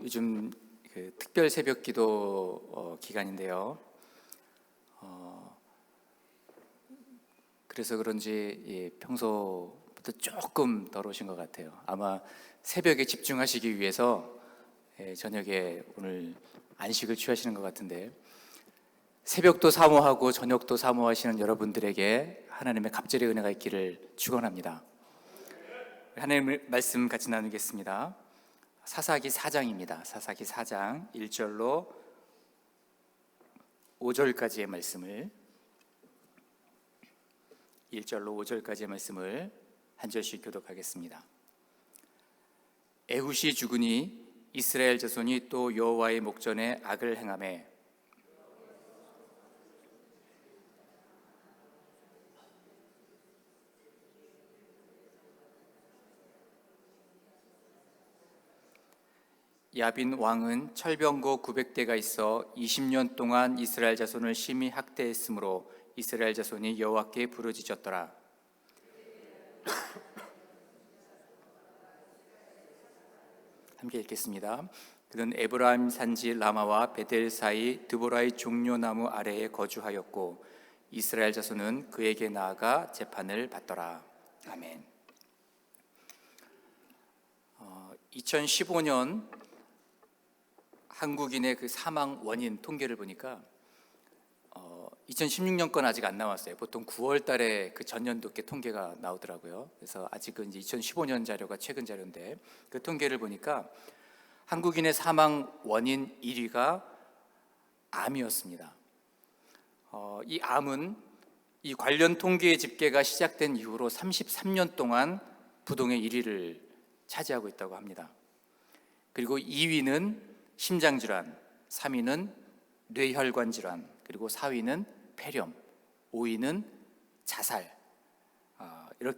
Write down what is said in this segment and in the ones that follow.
요즘 그 특별 새벽기도 기간인데요. 그래서 그런지 평소보다 조금 덜 오신 것 같아요. 아마 새벽에 집중하시기 위해서 저녁에 오늘 안식을 취하시는 것 같은데, 새벽도 사모하고 저녁도 사모하시는 여러분들에게 하나님의 갑절의 은혜가 있기를 축원합니다. 하나님의 말씀 같이 나누겠습니다. 사사기 4장입니다. 사사기 4장 1절로 5절까지의 말씀을, 1절로 5절까지의 말씀을 한 절씩 교독하겠습니다. 에훗이 죽으니 이스라엘 자손이 또 여호와의 목전에 악을 행하매 야빈 왕은 철병거 900대가 있어 20년 동안 이스라엘 자손을 심히 학대했으므로 이스라엘 자손이 여호와께 부르짖었더라. 함께 읽겠습니다. 그는 에브라임 산지 라마와 베델 사이 드보라의 종려나무 아래에 거주하였고 이스라엘 자손은 그에게 나아가 재판을 받더라. 아멘. 2015년 한국인의 그 사망 원인 통계를 보니까 2016년 건 아직 안 나왔어요. 보통 9월 달에 그 전년도께 통계가 나오더라고요. 그래서 아직은 이제 2015년 자료가 최근 자료인데, 그 통계를 보니까 한국인의 사망 원인 1위가 암이었습니다. 이 암은 이 관련 통계의 집계가 시작된 이후로 33년 동안 부동의 1위를 차지하고 있다고 합니다. 그리고 2위는 심장질환, 3위는 뇌혈관 질환, 그리고 4위는 폐렴, 5위는 자살.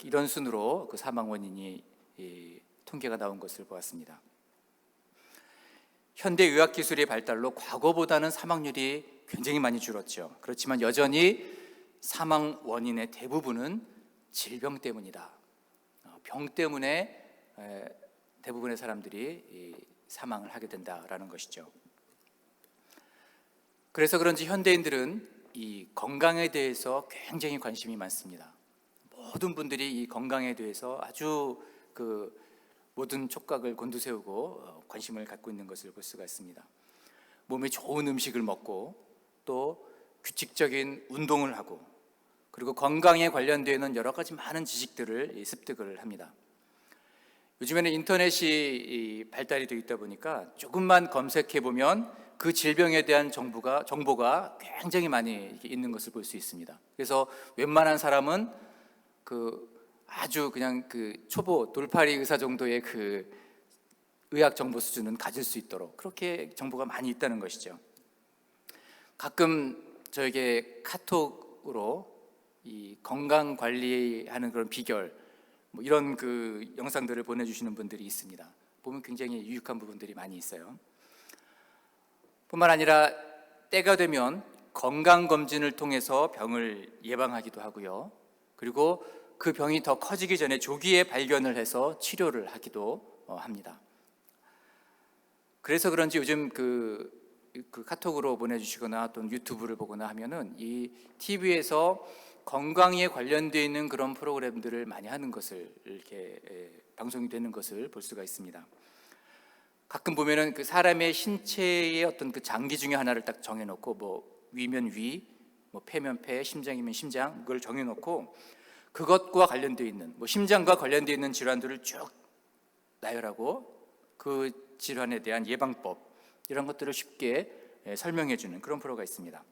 이런 순으로 그 사망 원인이 통계가 나온 것을 보았습니다. 현대 의학 기술의 발달로 과거보다는 사망률이 굉장히 많이 줄었죠. 그렇지만 여전히 사망 원인의 대부분은 질병 때문이다. 병 때문에 대부분의 사람들이 사망을 하게 된다라는 것이죠. 그래서 그런지 현대인들은 이 건강에 대해서 굉장히 관심이 많습니다. 모든 분들이 이 건강에 대해서 아주 그 모든 촉각을 곤두세우고 관심을 갖고 있는 것을 볼 수가 있습니다. 몸에 좋은 음식을 먹고 또 규칙적인 운동을 하고, 그리고 건강에 관련되는 여러 가지 많은 지식들을 습득을 합니다. 요즘에는 인터넷이 발달이 되어 있다 보니까 조금만 검색해 보면 그 질병에 대한 정보가 굉장히 많이 있는 것을 볼 수 있습니다. 그래서 웬만한 사람은 아주 그냥 초보 돌팔이 의사 정도의 그 의학 정보 수준은 가질 수 있도록 그렇게 정보가 많이 있다는 것이죠. 가끔 저에게 카톡으로 이 건강 관리하는 그런 비결, 이런 그 영상들을 보내주시는 분들이 있습니다. 보면 굉장히 유익한 부분들이 많이 있어요. 뿐만 아니라 때가 되면 건강검진을 통해서 병을 예방하기도 하고요. 그리고 그 병이 더 커지기 전에 조기에 발견을 해서 치료를 하기도 합니다. 그래서 그런지 요즘 그 카톡으로 보내주시거나 또는 유튜브를 보거나 하면은 이 TV에서 건강에 관련되어 있는 그런 프로그램들을 많이 하는 것을 이렇게 방송이 되는 것을 볼 수가 있습니다. 가끔 보면은 그 사람의 신체의 어떤 그 장기 중에 하나를 딱 정해놓고 위면 위, 폐면 폐, 심장이면 심장, 그걸 정해놓고 그것과 관련되어 있는 심장과 관련되어 있는 질환들을 쭉 나열하고 그 질환에 대한 예방법, 이런 것들을 쉽게 설명해주는 그런 프로가 있습니다.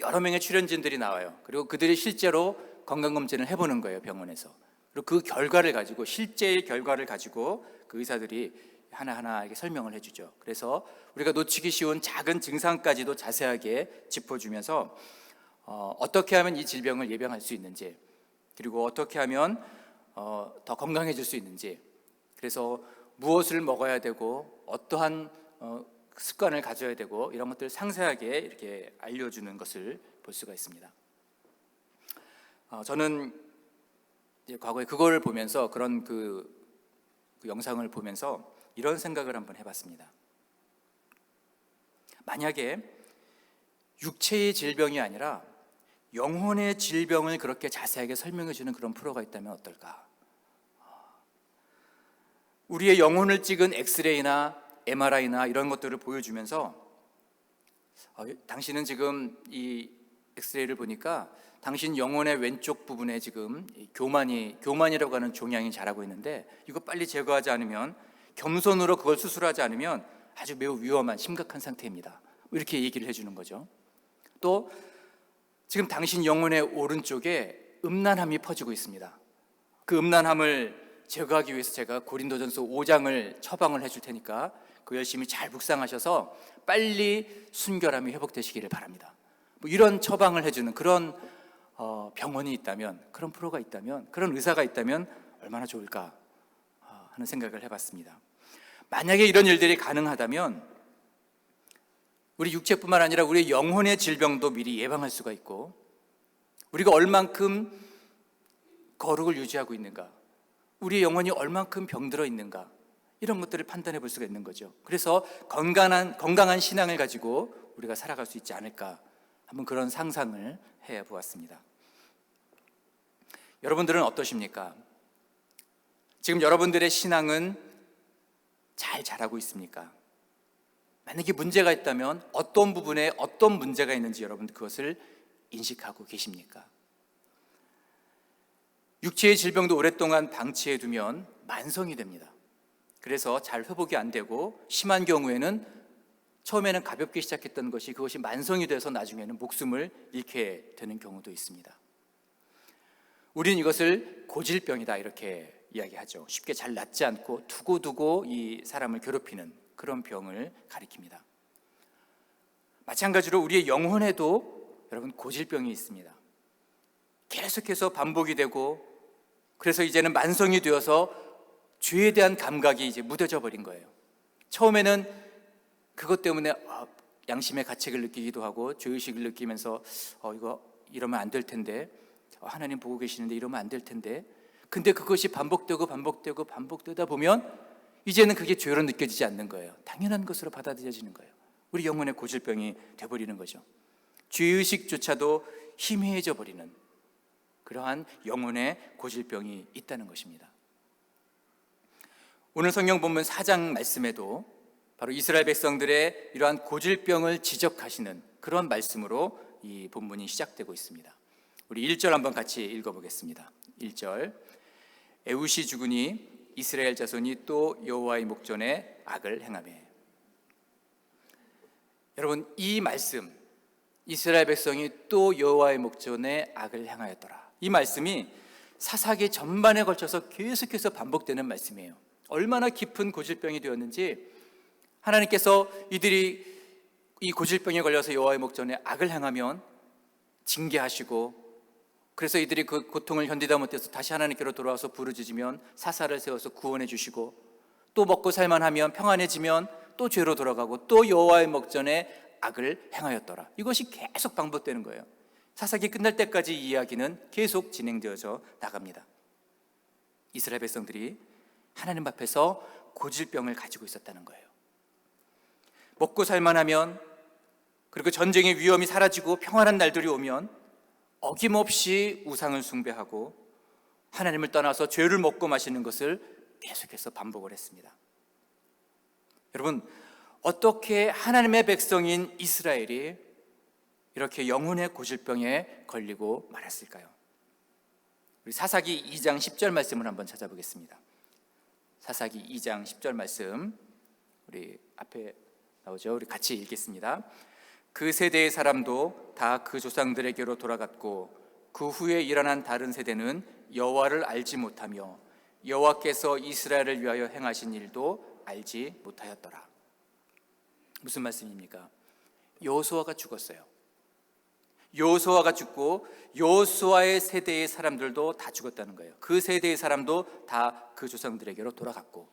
여러 명의 출연진들이 나와요. 그리고 그들이 실제로 건강검진을 해보는 거예요, 병원에서. 그리고 그 결과를 가지고, 실제의 결과를 가지고 그 의사들이 하나하나 이렇게 설명을 해주죠. 그래서 우리가 놓치기 쉬운 작은 증상까지도 자세하게 짚어주면서 어떻게 하면 이 질병을 예방할 수 있는지, 그리고 어떻게 하면 더 건강해질 수 있는지, 그래서 무엇을 먹어야 되고 어떠한 습관을 가져야 되고, 이런 것들을 상세하게 이렇게 알려주는 것을 볼 수가 있습니다. 저는 과거에 그걸 보면서, 그런 그 영상을 보면서 이런 생각을 한번 해봤습니다. 만약에 육체의 질병이 아니라 영혼의 질병을 그렇게 자세하게 설명해 주는 그런 프로가 있다면 어떨까? 우리의 영혼을 찍은 엑스레이나 MRI나 이런 것들을 보여주면서 당신은 지금 이 엑스레이를 보니까 당신 영혼의 왼쪽 부분에 지금 교만이라고 하는 종양이 자라고 있는데 이거 빨리 제거하지 않으면, 겸손으로 그걸 수술하지 않으면 아주 매우 위험한 심각한 상태입니다. 이렇게 얘기를 해주는 거죠. 또 지금 당신 영혼의 오른쪽에 음란함이 퍼지고 있습니다. 그 음란함을 제거하기 위해서 제가 고린도전서 5장을 처방을 해줄 테니까 그 열심히 잘 묵상하셔서 빨리 순결함이 회복되시기를 바랍니다. 뭐 이런 처방을 해주는 그런 병원이 있다면, 그런 프로가 있다면, 그런 의사가 있다면 얼마나 좋을까 하는 생각을 해봤습니다. 만약에 이런 일들이 가능하다면 우리 육체뿐만 아니라 우리의 영혼의 질병도 미리 예방할 수가 있고, 우리가 얼만큼 거룩을 유지하고 있는가, 우리의 영혼이 얼만큼 병들어 있는가, 이런 것들을 판단해 볼 수가 있는 거죠. 그래서 건강한 신앙을 가지고 우리가 살아갈 수 있지 않을까, 한번 그런 상상을 해보았습니다. 여러분들은 어떠십니까? 지금 여러분들의 신앙은 잘 자라고 있습니까? 만약에 문제가 있다면 어떤 부분에 어떤 문제가 있는지 여러분들 그것을 인식하고 계십니까? 육체의 질병도 오랫동안 방치해 두면 만성이 됩니다. 그래서 잘 회복이 안 되고 심한 경우에는 처음에는 가볍게 시작했던 것이 그것이 만성이 돼서 나중에는 목숨을 잃게 되는 경우도 있습니다. 우리는 이것을 고질병이다 이렇게 이야기하죠. 쉽게 잘 낫지 않고 두고두고 이 사람을 괴롭히는 그런 병을 가리킵니다. 마찬가지로 우리의 영혼에도 여러분 고질병이 있습니다. 계속해서 반복이 되고, 그래서 이제는 만성이 되어서 죄에 대한 감각이 이제 무뎌져 버린 거예요. 처음에는 그것 때문에 양심의 가책을 느끼기도 하고 죄의식을 느끼면서 이거 이러면 안 될 텐데, 하나님 보고 계시는데 이러면 안 될 텐데, 근데 그것이 반복되다 보면 이제는 그게 죄로 느껴지지 않는 거예요. 당연한 것으로 받아들여지는 거예요. 우리 영혼의 고질병이 돼버리는 거죠. 죄의식조차도 희미해져 버리는 그러한 영혼의 고질병이 있다는 것입니다. 오늘 성경 본문 4장 말씀에도 바로 이스라엘 백성들의 이러한 고질병을 지적하시는 그런 말씀으로 이 본문이 시작되고 있습니다. 우리 1절 한번 같이 읽어보겠습니다. 1절, 에웃이 죽으니 이스라엘 자손이 또 여호와의 목전에 악을 행하매. 여러분, 이 말씀, 이스라엘 백성이 또 여호와의 목전에 악을 행하였더라, 이 말씀이 사사기 전반에 걸쳐서 계속해서 반복되는 말씀이에요. 얼마나 깊은 고질병이 되었는지, 하나님께서 이들이 이 고질병에 걸려서 여호와의 목전에 악을 행하면 징계하시고, 그래서 이들이 그 고통을 견디다 못해서 다시 하나님께로 돌아와서 부르짖으면 사사를 세워서 구원해 주시고, 또 먹고 살만하면 평안해지면 또 죄로 돌아가고 또 여호와의 목전에 악을 행하였더라. 이것이 계속 반복되는 거예요. 사사기 끝날 때까지 이 이야기는 계속 진행되어져 나갑니다. 이스라엘 백성들이 하나님 앞에서 고질병을 가지고 있었다는 거예요. 먹고 살만하면, 그리고 전쟁의 위험이 사라지고 평안한 날들이 오면 어김없이 우상을 숭배하고 하나님을 떠나서 죄를 먹고 마시는 것을 계속해서 반복을 했습니다. 여러분, 어떻게 하나님의 백성인 이스라엘이 이렇게 영혼의 고질병에 걸리고 말았을까요? 우리 사사기 2장 10절 말씀을 한번 찾아보겠습니다. 사사기 2장 10절 말씀, 우리 앞에 나오죠? 우리 같이 읽겠습니다. 그 세대의 사람도 다 그 조상들에게로 돌아갔고 그 후에 일어난 다른 세대는 여호와를 알지 못하며 여호와께서 이스라엘을 위하여 행하신 일도 알지 못하였더라. 무슨 말씀입니까? 여호수아가 죽었어요. 여호수아가 죽고 여호수아의 세대의 사람들도 다 죽었다는 거예요. 그 세대의 사람도 다 그 조상들에게로 돌아갔고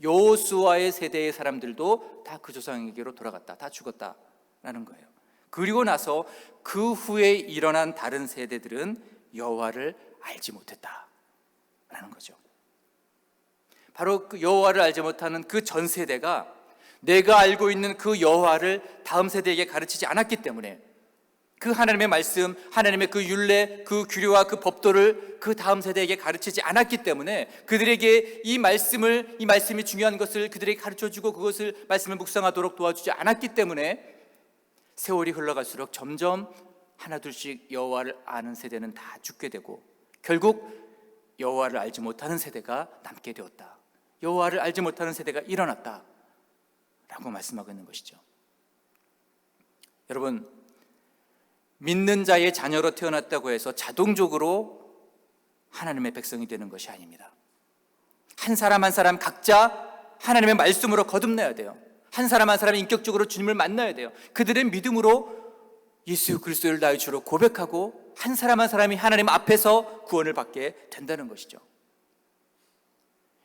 여호수아의 세대의 사람들도 다 그 조상에게로 돌아갔다, 다 죽었다라는 거예요. 그리고 나서 그 후에 일어난 다른 세대들은 여호와를 알지 못했다라는 거죠. 바로 그 여호와를 알지 못하는 그 전 세대가 내가 알고 있는 그 여호와를 다음 세대에게 가르치지 않았기 때문에, 그 하나님의 말씀, 하나님의 그 율례, 그 규례와 그 법도를 그 다음 세대에게 가르치지 않았기 때문에, 그들에게 이 말씀이 중요한 것을 그들에게 가르쳐주고 그것을 말씀을 묵상하도록 도와주지 않았기 때문에 세월이 흘러갈수록 점점 하나둘씩 여호와를 아는 세대는 다 죽게 되고, 결국 여호와를 알지 못하는 세대가 남게 되었다. 여호와를 알지 못하는 세대가 일어났다 라고 말씀하고 있는 것이죠. 여러분, 믿는 자의 자녀로 태어났다고 해서 자동적으로 하나님의 백성이 되는 것이 아닙니다. 한 사람 한 사람 각자 하나님의 말씀으로 거듭나야 돼요. 한 사람 한 사람이 인격적으로 주님을 만나야 돼요. 그들의 믿음으로 예수 그리스도를 나의 주로 고백하고 한 사람 한 사람이 하나님 앞에서 구원을 받게 된다는 것이죠.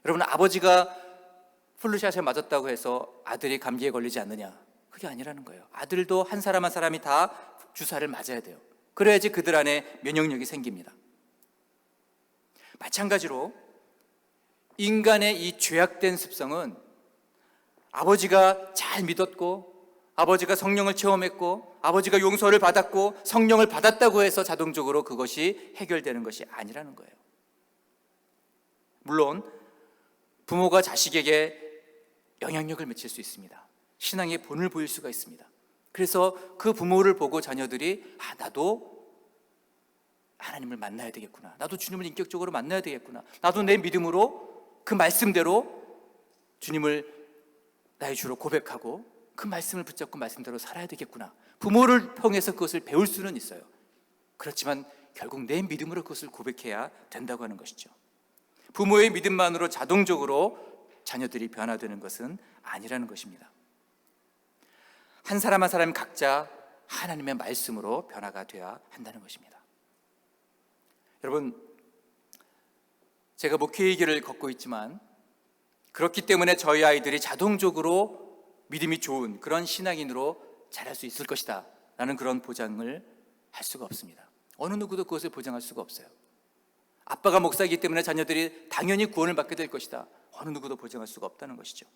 여러분, 아버지가 플루샷에 맞았다고 해서 아들이 감기에 걸리지 않느냐? 그게 아니라는 거예요. 아들도 한 사람 한 사람이 다 주사를 맞아야 돼요. 그래야지 그들 안에 면역력이 생깁니다. 마찬가지로 인간의 이 죄악된 습성은 아버지가 잘 믿었고, 아버지가 성령을 체험했고, 아버지가 용서를 받았고 성령을 받았다고 해서 자동적으로 그것이 해결되는 것이 아니라는 거예요. 물론 부모가 자식에게 영향력을 미칠 수 있습니다. 신앙의 본을 보일 수가 있습니다. 그래서 그 부모를 보고 자녀들이 나도 하나님을 만나야 되겠구나, 나도 주님을 인격적으로 만나야 되겠구나, 나도 내 믿음으로 그 말씀대로 주님을 나의 주로 고백하고 그 말씀을 붙잡고 말씀대로 살아야 되겠구나, 부모를 통해서 그것을 배울 수는 있어요. 그렇지만 결국 내 믿음으로 그것을 고백해야 된다고 하는 것이죠. 부모의 믿음만으로 자동적으로 자녀들이 변화되는 것은 아니라는 것입니다. 한 사람 한 사람 각자 하나님의 말씀으로 변화가 되어야 한다는 것입니다. 여러분, 제가 목회의 길을 걷고 있지만 그렇기 때문에 저희 아이들이 자동적으로 믿음이 좋은 그런 신앙인으로 자랄 수 있을 것이다 라는 그런 보장을 할 수가 없습니다. 어느 누구도 그것을 보장할 수가 없어요. 아빠가 목사이기 때문에 자녀들이 당연히 구원을 받게 될 것이다, 어느 누구도 보장할 수가 없다는 것이죠.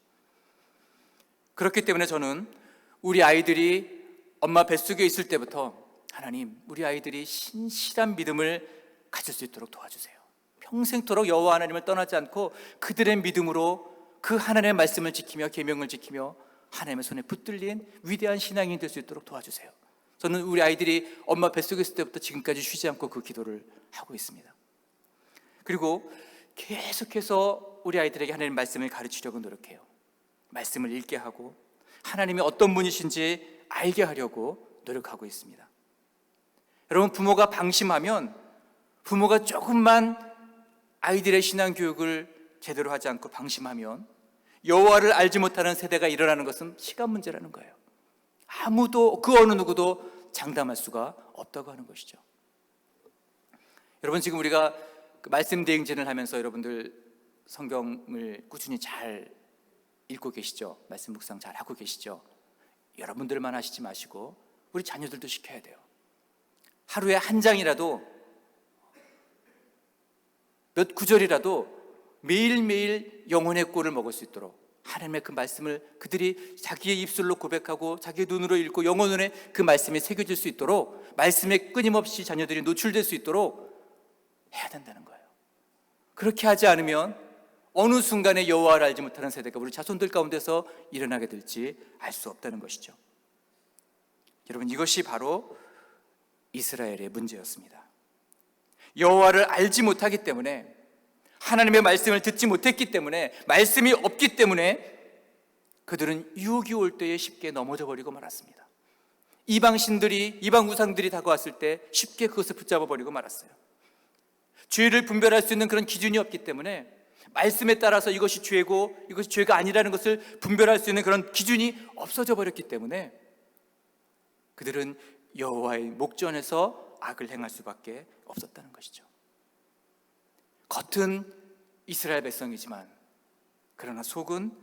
그렇기 때문에 저는 우리 아이들이 엄마 뱃속에 있을 때부터 하나님, 우리 아이들이 신실한 믿음을 가질 수 있도록 도와주세요. 평생토록 여호와 하나님을 떠나지 않고 그들의 믿음으로 그 하나님의 말씀을 지키며 계명을 지키며 하나님의 손에 붙들린 위대한 신앙인이 될 수 있도록 도와주세요. 저는 우리 아이들이 엄마 뱃속에 있을 때부터 지금까지 쉬지 않고 그 기도를 하고 있습니다. 그리고 계속해서 우리 아이들에게 하나님의 말씀을 가르치려고 노력해요. 말씀을 읽게 하고 하나님이 어떤 분이신지 알게 하려고 노력하고 있습니다. 여러분, 부모가 방심하면, 부모가 조금만 아이들의 신앙 교육을 제대로 하지 않고 방심하면 여호와를 알지 못하는 세대가 일어나는 것은 시간 문제라는 거예요. 아무도, 그 어느 누구도 장담할 수가 없다고 하는 것이죠. 여러분, 지금 우리가 그 말씀 대행진을 하면서 여러분들 성경을 꾸준히 잘 읽고 계시죠? 말씀 묵상 잘 하고 계시죠? 여러분들만 하시지 마시고 우리 자녀들도 시켜야 돼요. 하루에 한 장이라도, 몇 구절이라도 매일매일 영혼의 꼴을 먹을 수 있도록 하나님의 그 말씀을 그들이 자기의 입술로 고백하고 자기의 눈으로 읽고 영혼에 그 말씀이 새겨질 수 있도록, 말씀에 끊임없이 자녀들이 노출될 수 있도록 해야 된다는 거예요. 그렇게 하지 않으면 어느 순간에 여호와를 알지 못하는 세대가 우리 자손들 가운데서 일어나게 될지 알 수 없다는 것이죠. 여러분, 이것이 바로 이스라엘의 문제였습니다. 여호와를 알지 못하기 때문에, 하나님의 말씀을 듣지 못했기 때문에, 말씀이 없기 때문에 그들은 유혹이 올 때에 쉽게 넘어져 버리고 말았습니다. 이방신들이, 이방 우상들이 다가왔을 때 쉽게 그것을 붙잡아 버리고 말았어요. 죄를 분별할 수 있는 그런 기준이 없기 때문에 말씀에 따라서 이것이 죄고 이것이 죄가 아니라는 것을 분별할 수 있는 그런 기준이 없어져 버렸기 때문에 그들은 여호와의 목전에서 악을 행할 수밖에 없었다는 것이죠. 겉은 이스라엘 백성이지만 그러나 속은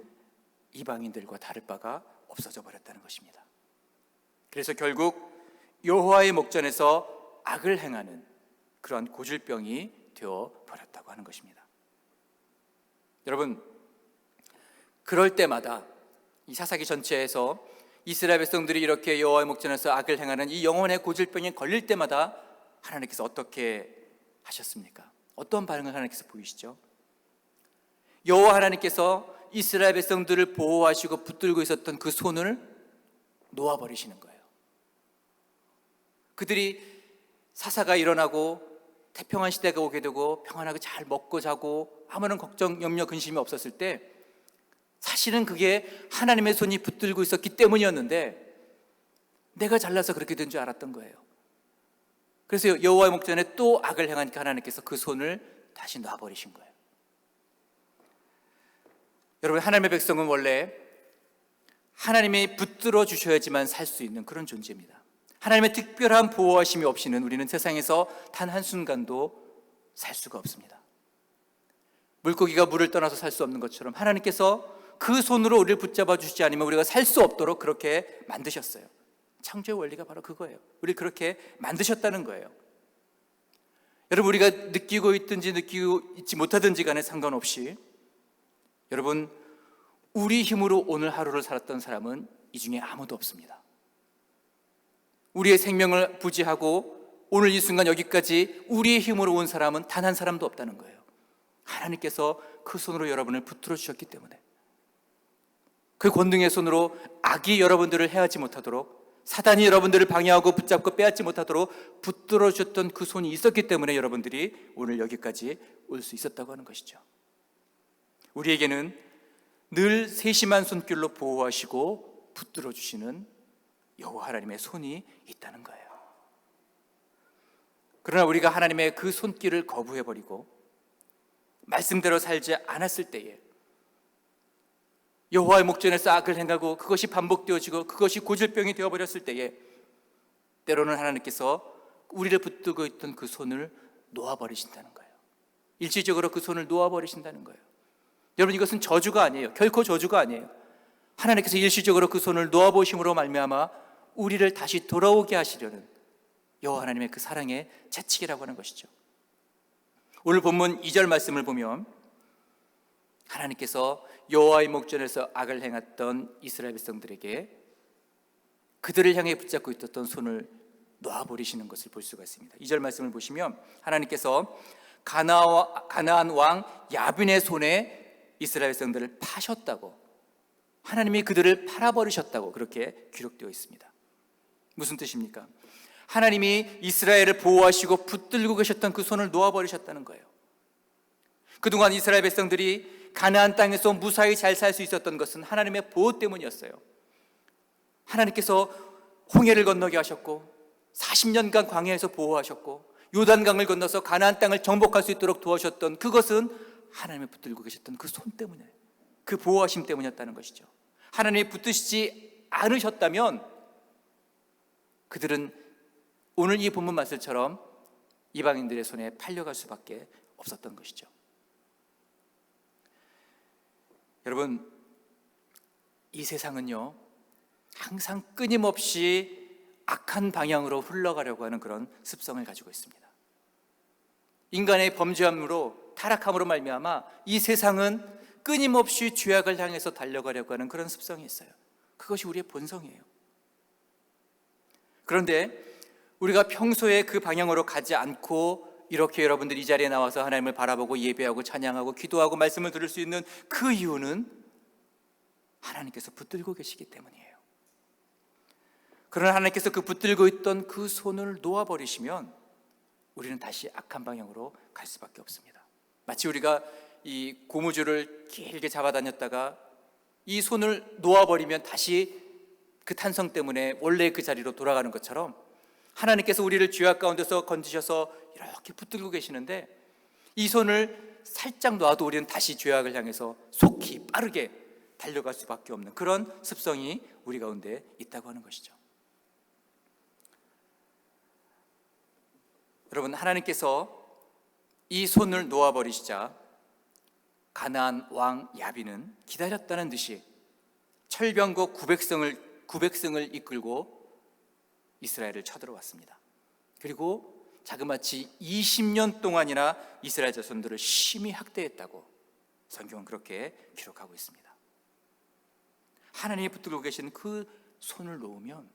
이방인들과 다를 바가 없어져 버렸다는 것입니다. 그래서 결국 여호와의 목전에서 악을 행하는 그러한 고질병이 되어 버렸다고 하는 것입니다. 여러분, 그럴 때마다 이 사사기 전체에서 이스라엘 백성들이 이렇게 여호와의 목전에서 악을 행하는 이 영혼의 고질병에 걸릴 때마다 하나님께서 어떻게 하셨습니까? 어떤 반응을 하나님께서 보이시죠? 여호와 하나님께서 이스라엘 백성들을 보호하시고 붙들고 있었던 그 손을 놓아버리시는 거예요. 그들이 사사가 일어나고 태평한 시대가 오게 되고 평안하게 잘 먹고 자고 아무런 걱정, 염려, 근심이 없었을 때 사실은 그게 하나님의 손이 붙들고 있었기 때문이었는데 내가 잘나서 그렇게 된 줄 알았던 거예요. 그래서 여호와의 목전에 또 악을 행하니까 하나님께서 그 손을 다시 놔버리신 거예요. 여러분, 하나님의 백성은 원래 하나님이 붙들어 주셔야지만 살 수 있는 그런 존재입니다. 하나님의 특별한 보호하심이 없이는 우리는 세상에서 단 한순간도 살 수가 없습니다. 물고기가 물을 떠나서 살 수 없는 것처럼 하나님께서 그 손으로 우리를 붙잡아 주시지 않으면 우리가 살 수 없도록 그렇게 만드셨어요. 창조의 원리가 바로 그거예요. 우리 그렇게 만드셨다는 거예요. 여러분, 우리가 느끼고 있든지 느끼고 있지 못하든지 간에 상관없이 여러분, 우리 힘으로 오늘 하루를 살았던 사람은 이 중에 아무도 없습니다. 우리의 생명을 부지하고 오늘 이 순간 여기까지 우리의 힘으로 온 사람은 단 한 사람도 없다는 거예요. 하나님께서 그 손으로 여러분을 붙들어 주셨기 때문에, 그 권능의 손으로 악이 여러분들을 해하지 못하도록, 사단이 여러분들을 방해하고 붙잡고 빼앗지 못하도록 붙들어 주셨던 그 손이 있었기 때문에 여러분들이 오늘 여기까지 올 수 있었다고 하는 것이죠. 우리에게는 늘 세심한 손길로 보호하시고 붙들어 주시는 여호와 하나님의 손이 있다는 거예요. 그러나 우리가 하나님의 그 손길을 거부해버리고 말씀대로 살지 않았을 때에, 여호와의 목전에서 악을 행하고 그것이 반복되어지고 그것이 고질병이 되어버렸을 때에 때로는 하나님께서 우리를 붙들고 있던 그 손을 놓아버리신다는 거예요. 일시적으로 그 손을 놓아버리신다는 거예요. 여러분, 이것은 저주가 아니에요. 결코 저주가 아니에요. 하나님께서 일시적으로 그 손을 놓아보심으로 말미암아 우리를 다시 돌아오게 하시려는 여호와 하나님의 그 사랑의 채찍이라고 하는 것이죠. 오늘 본문 2절 말씀을 보면 하나님께서 여호와의 목전에서 악을 행했던 이스라엘 백성들에게 그들을 향해 붙잡고 있었던 손을 놓아버리시는 것을 볼 수가 있습니다. 2절 말씀을 보시면 하나님께서 가나안 왕 야빈의 손에 이스라엘 백성들을 파셨다고, 하나님이 그들을 팔아버리셨다고 그렇게 기록되어 있습니다. 무슨 뜻입니까? 하나님이 이스라엘을 보호하시고 붙들고 계셨던 그 손을 놓아버리셨다는 거예요. 그동안 이스라엘 백성들이 가나안 땅에서 무사히 잘 살 수 있었던 것은 하나님의 보호 때문이었어요. 하나님께서 홍해를 건너게 하셨고 40년간 광야에서 보호하셨고 요단강을 건너서 가나안 땅을 정복할 수 있도록 도와주셨던 그것은 하나님이 붙들고 계셨던 그 손 때문에, 그 보호하심 때문이었다는 것이죠. 하나님이 붙드시지 않으셨다면 그들은 오늘 이 본문 말씀처럼 이방인들의 손에 팔려갈 수밖에 없었던 것이죠. 여러분, 이 세상은요 항상 끊임없이 악한 방향으로 흘러가려고 하는 그런 습성을 가지고 있습니다. 인간의 범죄함으로, 타락함으로 말미암아 이 세상은 끊임없이 죄악을 향해서 달려가려고 하는 그런 습성이 있어요. 그것이 우리의 본성이에요. 그런데 우리가 평소에 그 방향으로 가지 않고 이렇게 여러분들이 이 자리에 나와서 하나님을 바라보고 예배하고 찬양하고 기도하고 말씀을 들을 수 있는 그 이유는 하나님께서 붙들고 계시기 때문이에요. 그러나 하나님께서 그 붙들고 있던 그 손을 놓아버리시면 우리는 다시 악한 방향으로 갈 수밖에 없습니다. 마치 우리가 이 고무줄을 길게 잡아다녔다가 이 손을 놓아버리면 다시 그 탄성 때문에 원래 그 자리로 돌아가는 것처럼 하나님께서 우리를 죄악 가운데서 건지셔서 이렇게 붙들고 계시는데 이 손을 살짝 놔도 우리는 다시 죄악을 향해서 속히 빠르게 달려갈 수밖에 없는 그런 습성이 우리 가운데 있다고 하는 것이죠. 여러분, 하나님께서 이 손을 놓아버리시자 가나안 왕 야빈은 기다렸다는 듯이 철병거 900승을 이끌고 이스라엘을 쳐들어왔습니다. 그리고 자그마치 20년 동안이나 이스라엘 자손들을 심히 학대했다고 성경은 그렇게 기록하고 있습니다. 하나님이 붙들고 계신 그 손을 놓으면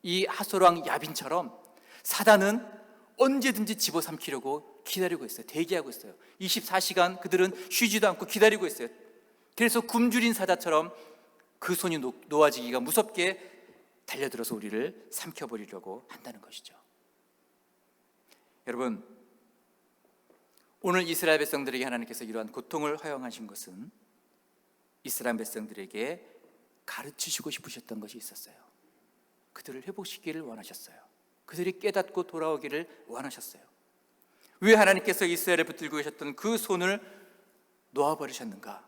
이 하솔왕 야빈처럼 사단은 언제든지 집어삼키려고 기다리고 있어요. 대기하고 있어요. 24시간 그들은 쉬지도 않고 기다리고 있어요. 그래서 굶주린 사자처럼 그 손이 놓아지기가 무섭게 달려들어서 우리를 삼켜버리려고 한다는 것이죠. 여러분, 오늘 이스라엘 백성들에게 하나님께서 이러한 고통을 허용하신 것은 이스라엘 백성들에게 가르치시고 싶으셨던 것이 있었어요. 그들을 회복시키기를 원하셨어요. 그들이 깨닫고 돌아오기를 원하셨어요. 왜 하나님께서 이스라엘을 붙들고 계셨던 그 손을 놓아버리셨는가?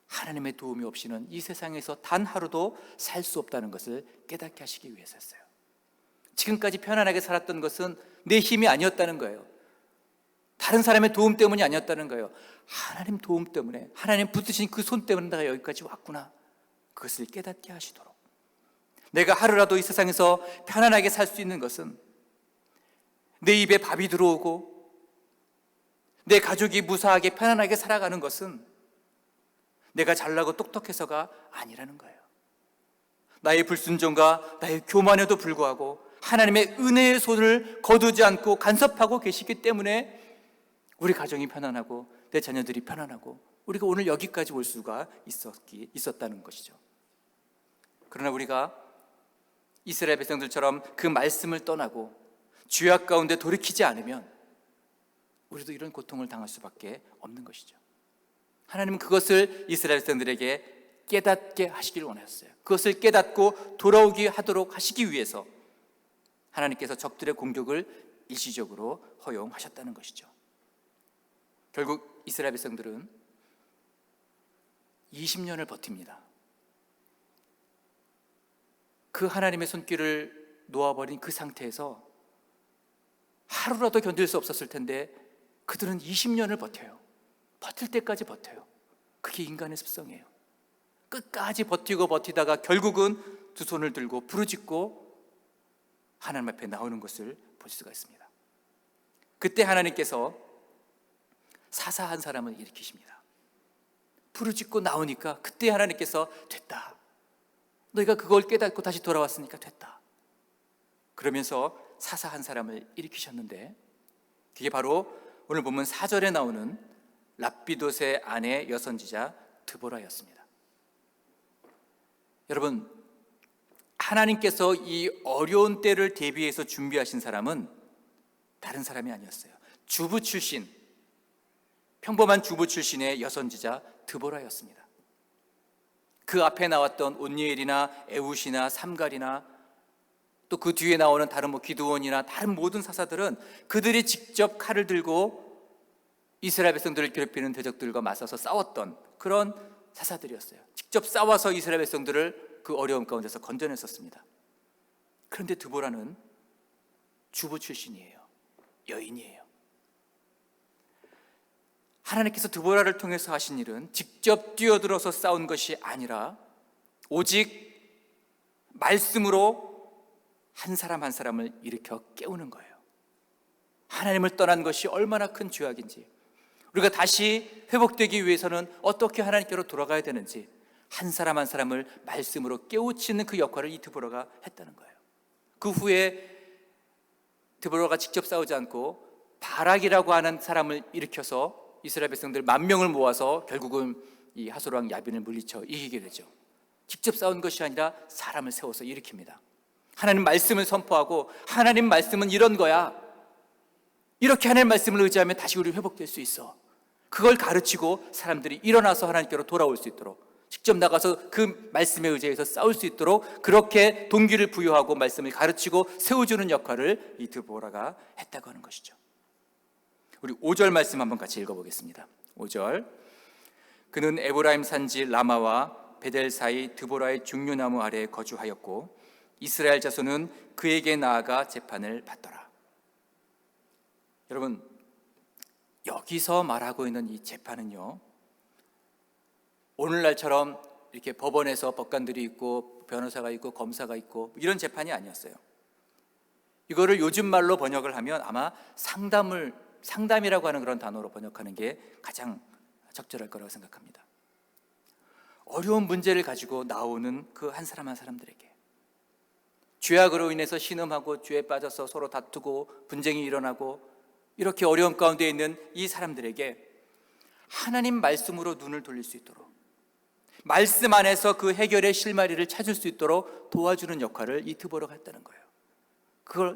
하나님의 도움이 없이는 이 세상에서 단 하루도 살 수 없다는 것을 깨닫게 하시기 위해서였어요. 지금까지 편안하게 살았던 것은 내 힘이 아니었다는 거예요. 다른 사람의 도움 때문이 아니었다는 거예요. 하나님 도움 때문에, 하나님 붙드신 그 손 때문에 내가 여기까지 왔구나. 그것을 깨닫게 하시도록, 내가 하루라도 이 세상에서 편안하게 살 수 있는 것은 내 입에 밥이 들어오고 내 가족이 무사하게 편안하게 살아가는 것은 내가 잘나고 똑똑해서가 아니라는 거예요. 나의 불순종과 나의 교만에도 불구하고 하나님의 은혜의 손을 거두지 않고 간섭하고 계시기 때문에 우리 가정이 편안하고 내 자녀들이 편안하고 우리가 오늘 여기까지 올 수가 있었다는 것이죠. 그러나 우리가 이스라엘 백성들처럼 그 말씀을 떠나고 죄악 가운데 돌이키지 않으면 우리도 이런 고통을 당할 수밖에 없는 것이죠. 하나님은 그것을 이스라엘 백성들에게 깨닫게 하시길 원하셨어요. 그것을 깨닫고 돌아오게 하도록 하시기 위해서 하나님께서 적들의 공격을 일시적으로 허용하셨다는 것이죠. 결국 이스라엘 백성들은 20년을 버팁니다. 그 하나님의 손길을 놓아버린 그 상태에서 하루라도 견딜 수 없었을 텐데 그들은 20년을 버텨요. 버틸 때까지 버텨요. 그게 인간의 습성이에요. 끝까지 버티고 버티다가 결국은 두 손을 들고 부르짖고 하나님 앞에 나오는 것을 볼 수가 있습니다. 그때 하나님께서 사사한 사람을 일으키십니다. 부르짖고 나오니까 그때 하나님께서 됐다. 너희가 그걸 깨닫고 다시 돌아왔으니까 됐다. 그러면서 사사한 사람을 일으키셨는데 그게 바로 오늘 보면 4절에 나오는 랍비돗의 아내 여선지자 드보라였습니다. 여러분, 하나님께서 이 어려운 때를 대비해서 준비하신 사람은 다른 사람이 아니었어요. 주부 출신, 평범한 주부 출신의 여선지자 드보라였습니다. 그 앞에 나왔던 온니엘이나 에훗이나 삼갈이나 또 그 뒤에 나오는 다른 기드온이나 다른 모든 사사들은 그들이 직접 칼을 들고 이스라엘 백성들을 괴롭히는 대적들과 맞서서 싸웠던 그런 사사들이었어요. 직접 싸워서 이스라엘 백성들을 그 어려움 가운데서 건져냈었습니다. 그런데 드보라는 주부 출신이에요. 여인이에요. 하나님께서 드보라를 통해서 하신 일은 직접 뛰어들어서 싸운 것이 아니라 오직 말씀으로 한 사람 한 사람을 일으켜 깨우는 거예요. 하나님을 떠난 것이 얼마나 큰 죄악인지, 우리가 다시 회복되기 위해서는 어떻게 하나님께로 돌아가야 되는지 한 사람 한 사람을 말씀으로 깨우치는 그 역할을 이 드보라가 했다는 거예요. 그 후에 드보라가 직접 싸우지 않고 바락이라고 하는 사람을 일으켜서 이스라엘 백성들 10,000명을 모아서 결국은 이 하솔왕 야빈을 물리쳐 이기게 되죠. 직접 싸운 것이 아니라 사람을 세워서 일으킵니다. 하나님 말씀을 선포하고 하나님 말씀은 이런 거야. 이렇게 하나님 말씀을 의지하면 다시 우리 회복될 수 있어. 그걸 가르치고 사람들이 일어나서 하나님께로 돌아올 수 있도록, 직접 나가서 그 말씀에 의지해서 싸울 수 있도록 그렇게 동기를 부여하고 말씀을 가르치고 세워주는 역할을 이 드보라가 했다고 하는 것이죠. 우리 5절 말씀 한번 같이 읽어보겠습니다. 5절. 그는 에브라임 산지 라마와 베델 사이 드보라의 중류나무 아래에 거주하였고 이스라엘 자손은 그에게 나아가 재판을 받더라. 여러분, 여기서 말하고 있는 이 재판은요, 오늘날처럼 이렇게 법원에서 법관들이 있고 변호사가 있고 검사가 있고 이런 재판이 아니었어요. 이거를 요즘 말로 번역을 하면 아마 상담이라고 하는 그런 단어로 번역하는 게 가장 적절할 거라고 생각합니다. 어려운 문제를 가지고 나오는 그 한 사람 한 사람들에게, 죄악으로 인해서 신음하고 죄에 빠져서 서로 다투고 분쟁이 일어나고 이렇게 어려움 가운데 있는 이 사람들에게 하나님 말씀으로 눈을 돌릴 수 있도록, 말씀 안에서 그 해결의 실마리를 찾을 수 있도록 도와주는 역할을 이 드보라가 했다는 거예요.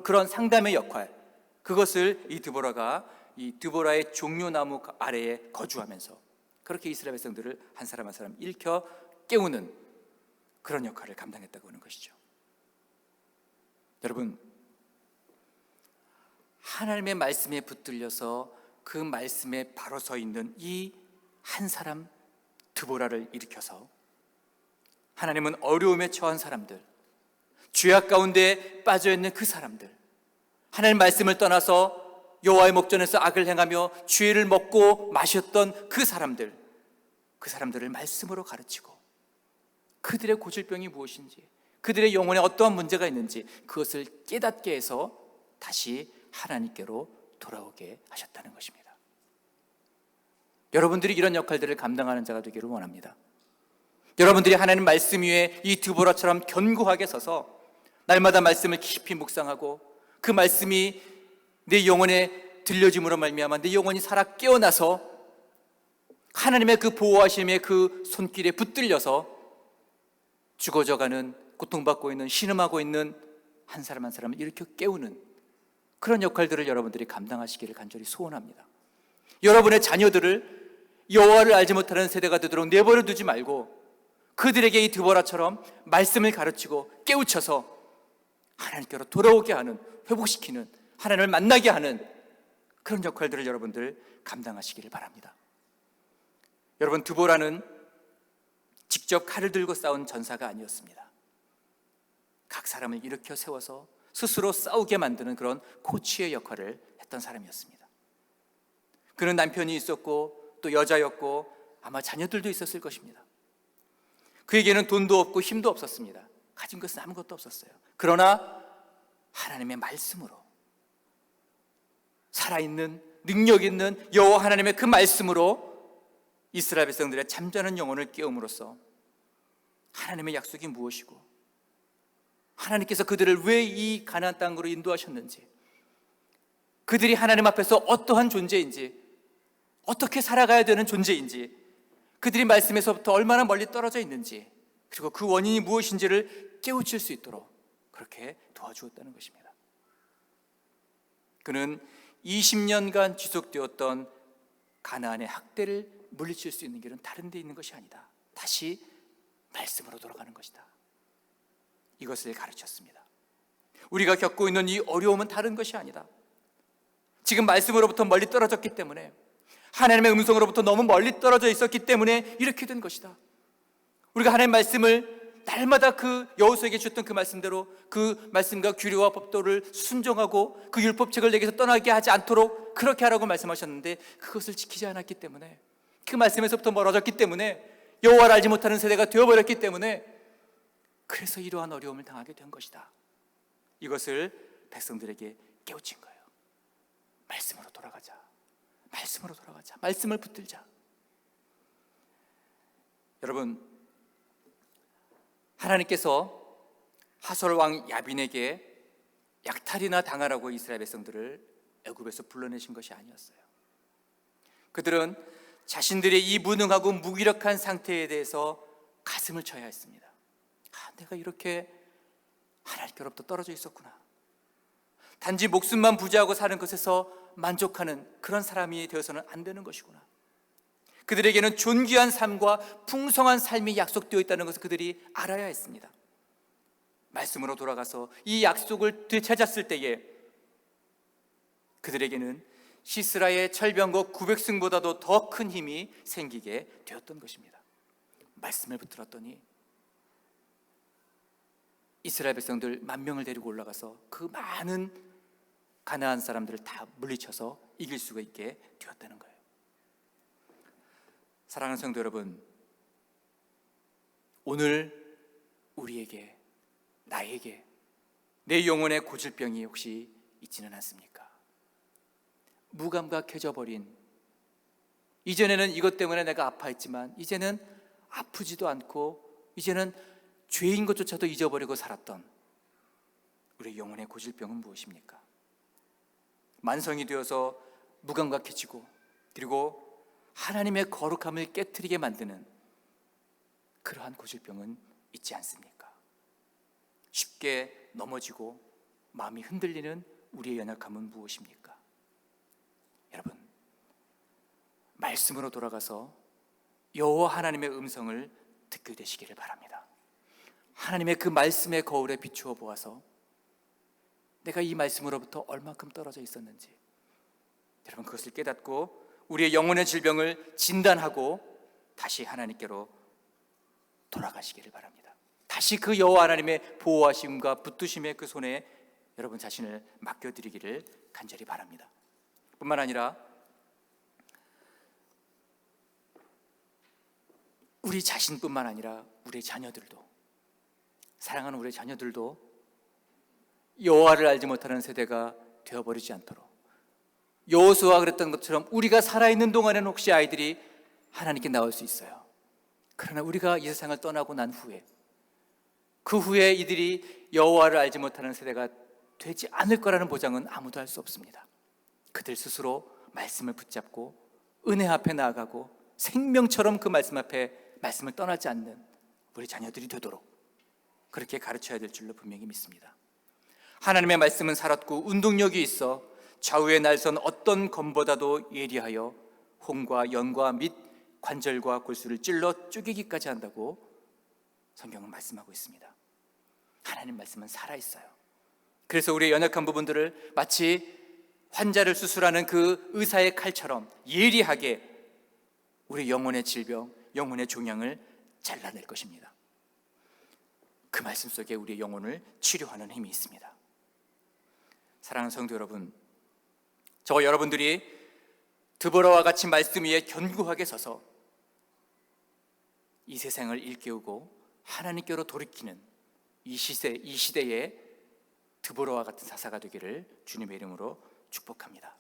그런 상담의 역할, 그것을 이 드보라가 이 드보라의 종려나무 아래에 거주하면서 그렇게 이스라엘 백성들을 한 사람 한 사람 일으켜 깨우는 그런 역할을 감당했다고 하는 것이죠. 여러분, 하나님의 말씀에 붙들려서 그 말씀에 바로 서 있는 이 한 사람 드보라를 일으켜서 하나님은 어려움에 처한 사람들, 죄악 가운데 빠져있는 그 사람들, 하나님 말씀을 떠나서 여호와의 목전에서 악을 행하며 죄를 먹고 마셨던 그 사람들을 말씀으로 가르치고 그들의 고질병이 무엇인지, 그들의 영혼에 어떠한 문제가 있는지 그것을 깨닫게 해서 다시 하나님께로 돌아오게 하셨다는 것입니다. 여러분들이 이런 역할들을 감당하는 자가 되기를 원합니다. 여러분들이 하나님 말씀 위에 이 드보라처럼 견고하게 서서 날마다 말씀을 깊이 묵상하고 그 말씀이 내 영혼에 들려짐으로 말미암아 내 영혼이 살아 깨어나서 하나님의 그 보호하심의 그 손길에 붙들려서 죽어져가는, 고통받고 있는, 신음하고 있는 한 사람 한 사람을 일으켜 깨우는 그런 역할들을 여러분들이 감당하시기를 간절히 소원합니다. 여러분의 자녀들을 여호와를 알지 못하는 세대가 되도록 내버려 두지 말고 그들에게 이 드보라처럼 말씀을 가르치고 깨우쳐서 하나님께로 돌아오게 하는, 회복시키는, 하나님을 만나게 하는 그런 역할들을 여러분들 감당하시기를 바랍니다. 여러분, 드보라는 직접 칼을 들고 싸운 전사가 아니었습니다. 각 사람을 일으켜 세워서 스스로 싸우게 만드는 그런 코치의 역할을 했던 사람이었습니다. 그는 남편이 있었고 또 여자였고 아마 자녀들도 있었을 것입니다. 그에게는 돈도 없고 힘도 없었습니다. 가진 것은 아무것도 없었어요. 그러나 하나님의 말씀으로, 살아있는 능력 있는 여호와 하나님의 그 말씀으로 이스라엘 백성들의 잠자는 영혼을 깨움으로써 하나님의 약속이 무엇이고 하나님께서 그들을 왜 이 가나안 땅으로 인도하셨는지, 그들이 하나님 앞에서 어떠한 존재인지, 어떻게 살아가야 되는 존재인지, 그들이 말씀에서부터 얼마나 멀리 떨어져 있는지, 그리고 그 원인이 무엇인지를 깨우칠 수 있도록 그렇게 도와주었다는 것입니다. 그는 20년간 지속되었던 가나안의 학대를 물리칠 수 있는 길은 다른 데 있는 것이 아니다. 다시 말씀으로 돌아가는 것이다. 이것을 가르쳤습니다. 우리가 겪고 있는 이 어려움은 다른 것이 아니다. 지금 말씀으로부터 멀리 떨어졌기 때문에, 하나님의 음성으로부터 너무 멀리 떨어져 있었기 때문에 이렇게 된 것이다. 우리가 하나님의 말씀을 날마다 그 여호수아에게 주셨던 그 말씀대로 그 말씀과 규례와 법도를 순종하고 그 율법책을 내게서 떠나게 하지 않도록 그렇게 하라고 말씀하셨는데 그것을 지키지 않았기 때문에, 그 말씀에서부터 멀어졌기 때문에, 여호와를 알지 못하는 세대가 되어버렸기 때문에 그래서 이러한 어려움을 당하게 된 것이다. 이것을 백성들에게 깨우친 거예요. 말씀으로 돌아가자. 말씀으로 돌아가자. 말씀을 붙들자. 여러분, 하나님께서 하솔 왕 야빈에게 약탈이나 당하라고 이스라엘 백성들을 애굽에서 불러내신 것이 아니었어요. 그들은 자신들의 이 무능하고 무기력한 상태에 대해서 가슴을 쳐야 했습니다. 내가 이렇게 하나님께로부터 떨어져 있었구나. 단지 목숨만 부지하고 사는 것에서 만족하는 그런 사람이 되어서는 안 되는 것이구나. 그들에게는 존귀한 삶과 풍성한 삶이 약속되어 있다는 것을 그들이 알아야 했습니다. 말씀으로 돌아가서 이 약속을 되찾았을 때에 그들에게는 시스라의 철병거 900승보다도 더 큰 힘이 생기게 되었던 것입니다. 말씀을 붙들었더니 이스라엘 백성들 10,000명을 데리고 올라가서 그 많은 가나안 사람들을 다 물리쳐서 이길 수가 있게 되었다는 거예요. 사랑하는 성도 여러분, 오늘 우리에게, 나에게 내 영혼의 고질병이 혹시 있지는 않습니까? 무감각해져 버린, 이전에는 이것 때문에 내가 아파했지만 이제는 아프지도 않고 이제는 죄인 것조차도 잊어버리고 살았던 우리 영혼의 고질병은 무엇입니까? 만성이 되어서 무감각해지고 그리고 하나님의 거룩함을 깨트리게 만드는 그러한 고질병은 있지 않습니까? 쉽게 넘어지고 마음이 흔들리는 우리의 연약함은 무엇입니까? 여러분, 말씀으로 돌아가서 여호와 하나님의 음성을 듣게 되시기를 바랍니다. 하나님의 그 말씀의 거울에 비추어 보아서 내가 이 말씀으로부터 얼마큼 떨어져 있었는지 여러분 그것을 깨닫고 우리의 영혼의 질병을 진단하고 다시 하나님께로 돌아가시기를 바랍니다. 다시 그 여호와 하나님의 보호하심과 붙드심의 그 손에 여러분 자신을 맡겨드리기를 간절히 바랍니다. 뿐만 아니라 우리 자신뿐만 아니라 우리 자녀들도, 사랑하는 우리 자녀들도 여호와를 알지 못하는 세대가 되어버리지 않도록, 여호수아가 그랬던 것처럼 우리가 살아있는 동안에는 혹시 아이들이 하나님께 나올 수 있어요. 그러나 우리가 이 세상을 떠나고 난 후에, 그 후에 이들이 여호와를 알지 못하는 세대가 되지 않을 거라는 보장은 아무도 할 수 없습니다. 그들 스스로 말씀을 붙잡고 은혜 앞에 나아가고 생명처럼 그 말씀 앞에 말씀을 떠나지 않는 우리 자녀들이 되도록 그렇게 가르쳐야 될 줄로 분명히 믿습니다. 하나님의 말씀은 살았고 운동력이 있어 좌우에 날선 어떤 검보다도 예리하여 홍과 연과 및 관절과 골수를 찔러 쪼개기까지 한다고 성경은 말씀하고 있습니다. 하나님 말씀은 살아있어요. 그래서 우리의 연약한 부분들을 마치 환자를 수술하는 그 의사의 칼처럼 예리하게 우리 영혼의 질병, 영혼의 종양을 잘라낼 것입니다. 그 말씀 속에 우리의 영혼을 치료하는 힘이 있습니다. 사랑하는 성도 여러분, 저와 여러분들이 드보라와 같이 말씀 위에 견고하게 서서 이 세상을 일깨우고 하나님께로 돌이키는 이 시대에 드보라와 같은 사사가 되기를 주님의 이름으로 축복합니다.